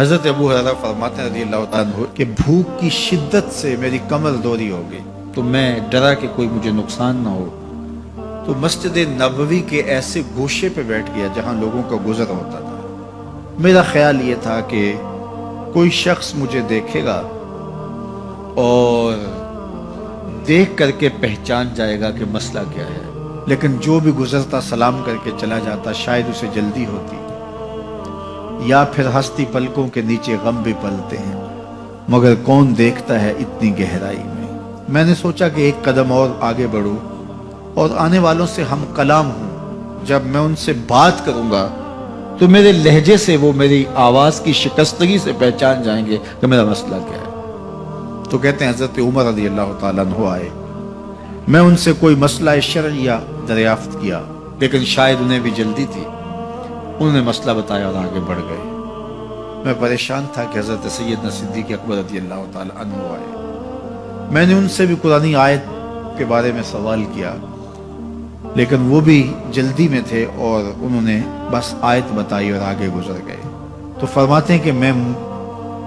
حضرت ابو ہریرہ فرماتے ہیں رضی اللہ تعالیٰ عنہ کہ بھوک کی شدت سے میری کمر دوری ہو گئی، تو میں ڈرا کہ کوئی مجھے نقصان نہ ہو، تو مسجد نبوی کے ایسے گوشے پہ بیٹھ گیا جہاں لوگوں کا گزر ہوتا تھا۔ میرا خیال یہ تھا کہ کوئی شخص مجھے دیکھے گا اور دیکھ کر کے پہچان جائے گا کہ مسئلہ کیا ہے، لیکن جو بھی گزرتا سلام کر کے چلا جاتا، شاید اسے جلدی ہوتی، یا پھر ہستی پلکوں کے نیچے غم بھی پلتے ہیں، مگر کون دیکھتا ہے اتنی گہرائی میں۔ میں نے سوچا کہ ایک قدم اور آگے بڑھوں اور آنے والوں سے ہم کلام ہوں، جب میں ان سے بات کروں گا تو میرے لہجے سے وہ میری آواز کی شکستگی سے پہچان جائیں گے کہ میرا مسئلہ کیا ہے۔ تو کہتے ہیں حضرت عمر رضی اللہ تعالیٰ عنہ آئے، میں ان سے کوئی مسئلہ شرعیہ دریافت کیا، لیکن شاید انہیں بھی جلدی تھی، انہوں نے مسئلہ بتایا اور آگے بڑھ گئے۔ میں پریشان تھا کہ حضرت سیدنا صدیق اکبر رضی اللہ تعالیٰ عنہ آئے، میں نے ان سے بھی قرآنی آیت کے بارے میں سوال کیا، لیکن وہ بھی جلدی میں تھے اور انہوں نے بس آیت بتائی اور آگے گزر گئے۔ تو فرماتے ہیں کہ میں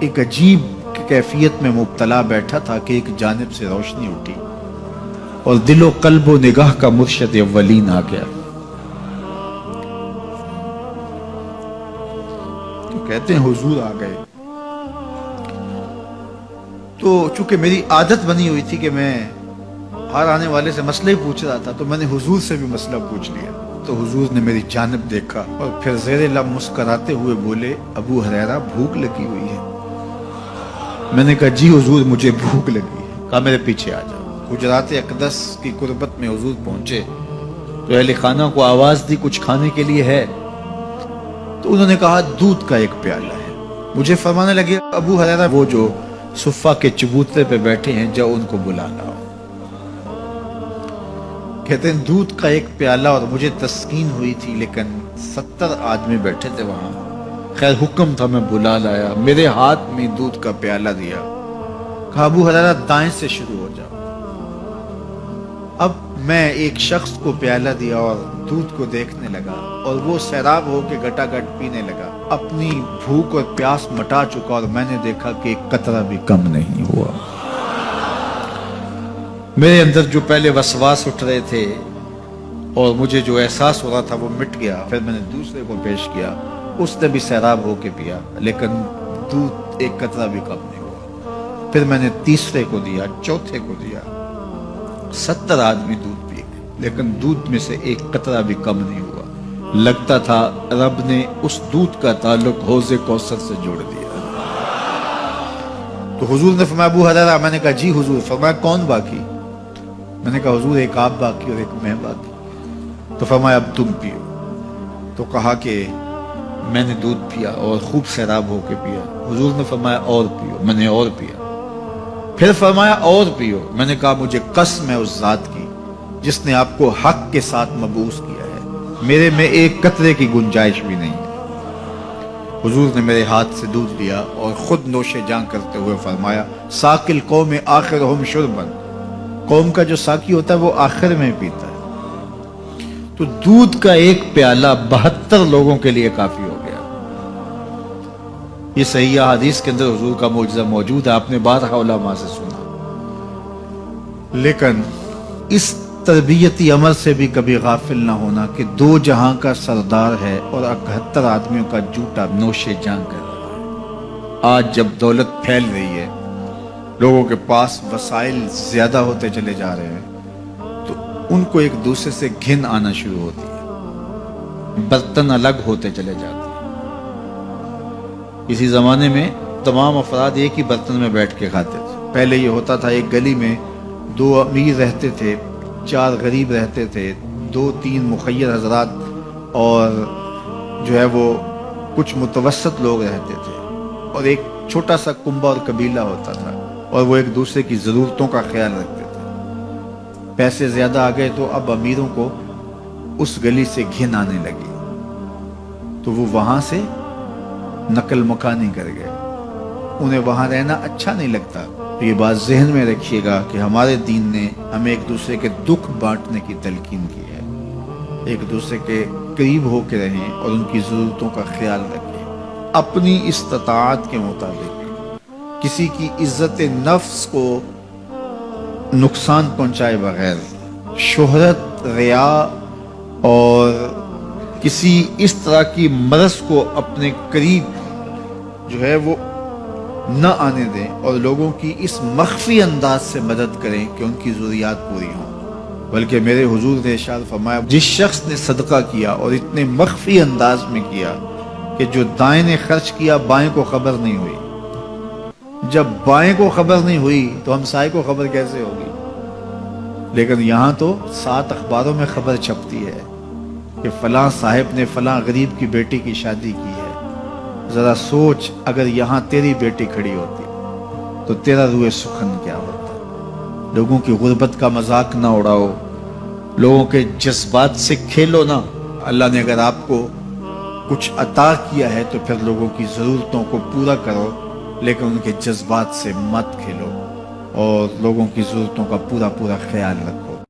ایک عجیب کیفیت میں مبتلا بیٹھا تھا کہ ایک جانب سے روشنی اٹھی اور دل و قلب و نگاہ کا مرشد اولین آ گیا۔ تو کہتے ہیں حضور آ گئے، تو چونکہ میری عادت بنی ہوئی تھی کہ میں ہر آنے والے سے مسئلہ ہی پوچھ رہا تھا، تو میں نے حضور سے بھی مسئلہ پوچھ لیا۔ تو حضور نے میری جانب دیکھا اور پھر زیر لب مسکراتے ہوئے بولے، ابو ہریرہ بھوک لگی ہوئی ہے؟ میں نے کہا جی حضور مجھے بھوک لگی ہے۔ کہا میرے پیچھے آ جاؤ۔ حجرات اقدس کی قربت میں حضور پہنچے تو اہل خانہ کو آواز دی کچھ کھانے کے لیے ہے؟ تو انہوں نے کہا دودھ کا ایک پیالہ ہے۔ مجھے فرمانے لگے ابو ہریرہ وہ جو صفہ کے چبوترے پہ بیٹھے ہیں جاؤ ان کو بلا لاؤ۔ کہتے ہیں دودھ کا ایک پیالہ، اور مجھے تسکین ہوئی تھی لیکن 70 آدمی بیٹھے تھے وہاں۔ خیر حکم تھا، میں بلا لایا، میرے ہاتھ میں دودھ کا پیالہ دیا، کہا ابو ہریرہ دائیں سے شروع ہو جاؤ۔ اب میں ایک شخص کو پیالہ دیا اور دودھ کو دیکھنے لگا، اور وہ سیراب ہو کے گٹا گٹ پینے لگا، اپنی بھوک اور پیاس مٹا چکا، اور میں نے دیکھا کہ ایک قطرہ بھی کم نہیں ہوا۔ میرے اندر جو پہلے وسواس اٹھ رہے تھے اور مجھے جو احساس ہو رہا تھا وہ مٹ گیا۔ پھر میں نے دوسرے کو پیش کیا، اس نے بھی سیراب ہو کے پیا، لیکن دودھ ایک قطرہ بھی کم نہیں ہوا۔ پھر میں نے تیسرے کو دیا، چوتھے کو دیا، 70 آدمی دودھ پی گئے، لیکن دودھ میں سے ایک قطرہ بھی کم نہیں ہوا۔ لگتا تھا رب نے اس دودھ کا تعلق حوض کوثر سے جوڑ دیا۔ تو حضور نے فرمایا ابو ہریرہ؟ میں نے کہا جی حضور۔ فرمایا کون باقی؟ میں نے کہا حضور ایک آپ باقی اور ایک میں باقی۔ تو فرمایا اب تم پیو۔ تو کہا کہ میں نے دودھ پیا اور خوب سیراب ہو کے پیا۔ حضور نے فرمایا اور پیو۔ میں نے اور پیا۔ پھر فرمایا اور پیو۔ میں نے کہا مجھے قسم ہے اس ذات کی جس نے آپ کو حق کے ساتھ مبعوث کیا ہے، میرے میں ایک قطرے کی گنجائش بھی نہیں ہے۔ حضور نے میرے ہاتھ سے دودھ لیا اور خود نوش جاں کرتے ہوئے فرمایا ساقی القوم آخرہم شربا، قوم کا جو ساقی ہوتا ہے وہ آخر میں پیتا ہے۔ تو دودھ کا ایک پیالہ 72 لوگوں کے لیے کافی ہو گیا۔ یہ صحیح حدیث کے اندر حضور کا معجزہ موجود ہے، آپ نے بارہا علماء سے سنا۔ لیکن اس تربیتی عمل سے بھی کبھی غافل نہ ہونا کہ 2 جہاں کا سردار ہے اور 71 آدمیوں کا جوٹا نوش جاں کر رہا ہے۔ آج جب دولت پھیل رہی ہے، لوگوں کے پاس وسائل زیادہ ہوتے چلے جا رہے ہیں، تو ان کو ایک دوسرے سے گھن آنا شروع ہوتی ہے، برتن الگ ہوتے چلے جاتے ہیں۔ اسی زمانے میں تمام افراد ایک ہی برتن میں بیٹھ کے کھاتے تھے۔ پہلے یہ ہوتا تھا ایک گلی میں 2 امیر رہتے تھے، 4 غریب رہتے تھے، 2-3 مخیر حضرات اور جو ہے وہ کچھ متوسط لوگ رہتے تھے، اور ایک چھوٹا سا کنبہ اور قبیلہ ہوتا تھا، اور وہ ایک دوسرے کی ضرورتوں کا خیال رکھتے تھے۔ پیسے زیادہ آ گئے تو اب امیروں کو اس گلی سے گھن آنے لگی، تو وہ وہاں سے نقل مکانی کر گئے، انہیں وہاں رہنا اچھا نہیں لگتا۔ تو یہ بات ذہن میں رکھیے گا کہ ہمارے دین نے ہمیں ایک دوسرے کے دکھ بانٹنے کی تلقین کی ہے، ایک دوسرے کے قریب ہو کے رہیں اور ان کی ضرورتوں کا خیال رکھیں۔ اپنی استطاعت کے مطابق کسی کی عزت نفس کو نقصان پہنچائے بغیر، شہرت، ریا اور کسی اس طرح کی مرض کو اپنے قریب جو ہے وہ نہ آنے دیں، اور لوگوں کی اس مخفی انداز سے مدد کریں کہ ان کی ضروریات پوری ہوں۔ بلکہ میرے حضور نے ارشاد فرمایا، جس شخص نے صدقہ کیا اور اتنے مخفی انداز میں کیا کہ جو دائیں نے خرچ کیا بائیں کو خبر نہیں ہوئی، جب بائیں کو خبر نہیں ہوئی تو ہمسائے کو خبر کیسے ہوگی؟ لیکن یہاں تو 7 اخباروں میں خبر چھپتی ہے کہ فلاں صاحب نے فلاں غریب کی بیٹی کی شادی کی ہے۔ ذرا سوچ، اگر یہاں تیری بیٹی کھڑی ہوتی تو تیرا روح سخن کیا ہوتا؟ لوگوں کی غربت کا مذاق نہ اڑاؤ، لوگوں کے جذبات سے کھیلو نہ۔ اللہ نے اگر آپ کو کچھ عطا کیا ہے تو پھر لوگوں کی ضرورتوں کو پورا کرو، لیکن ان کے جذبات سے مت کھیلو اور لوگوں کی ضرورتوں کا پورا خیال رکھو۔